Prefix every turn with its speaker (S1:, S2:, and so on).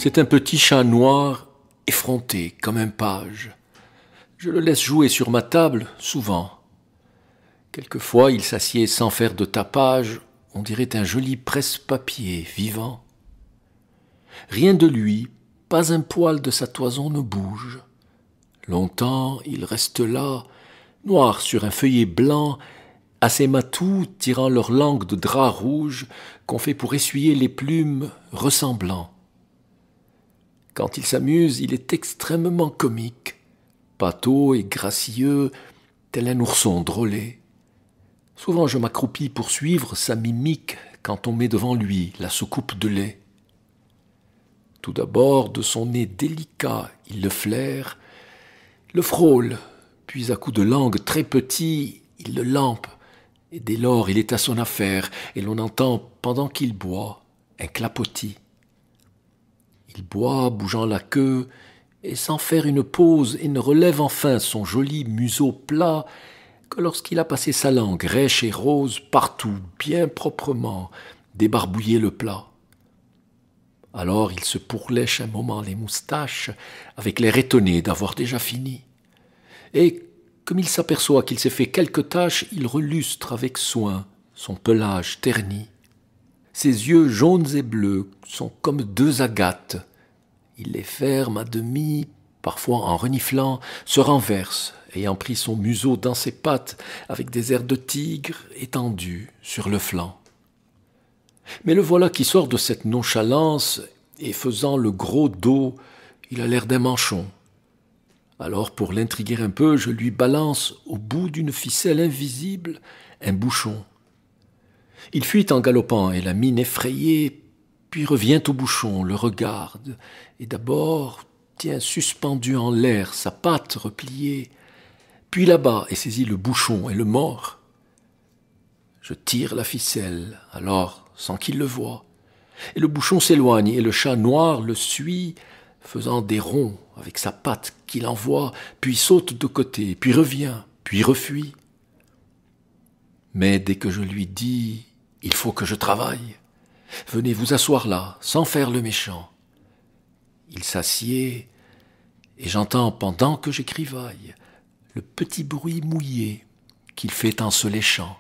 S1: C'est un petit chat noir, effronté comme un page. Je le laisse jouer sur ma table, souvent. Quelquefois, il s'assied sans faire de tapage, on dirait un joli presse-papier vivant. Rien de lui, pas un poil de sa toison ne bouge. Longtemps, il reste là, noir sur un feuillet blanc, à ses matous tirant leur langue de drap rouge qu'on fait pour essuyer les plumes ressemblant. Quand il s'amuse, il est extrêmement comique, pâteau et gracieux, tel un ourson drôlé. Souvent je m'accroupis pour suivre sa mimique quand on met devant lui la soucoupe de lait. Tout d'abord, de son nez délicat, il le flaire, le frôle, puis à coups de langue très petit, il le lampe, et dès lors il est à son affaire, et l'on entend, pendant qu'il boit, un clapotis. Il boit, bougeant la queue, et sans faire une pause, et ne relève enfin son joli museau plat que lorsqu'il a passé sa langue rêche et rose partout, bien proprement, débarbouillé le plat. Alors il se pourlèche un moment les moustaches, avec l'air étonné d'avoir déjà fini. Et, comme il s'aperçoit qu'il s'est fait quelques taches, il relustre avec soin son pelage terni. Ses yeux jaunes et bleus sont comme deux agates. Il les ferme à demi, parfois en reniflant, se renverse, ayant pris son museau dans ses pattes avec des airs de tigre étendus sur le flanc. Mais le voilà qui sort de cette nonchalance et faisant le gros dos, il a l'air d'un manchon. Alors, pour l'intriguer un peu, je lui balance au bout d'une ficelle invisible un bouchon. Il fuit en galopant et la mine effrayée, puis revient au bouchon, le regarde, et d'abord tient suspendu en l'air sa patte repliée, puis là-bas et saisit le bouchon et le mord. Je tire la ficelle, alors, sans qu'il le voie, et le bouchon s'éloigne, et le chat noir le suit, faisant des ronds avec sa patte qu'il envoie, puis saute de côté, puis revient, puis refuit. Mais dès que je lui dis « Il faut que je travaille », venez vous asseoir là, sans faire le méchant. Il s'assied, et j'entends, pendant que j'écrivaille, le petit bruit mouillé qu'il fait en se léchant.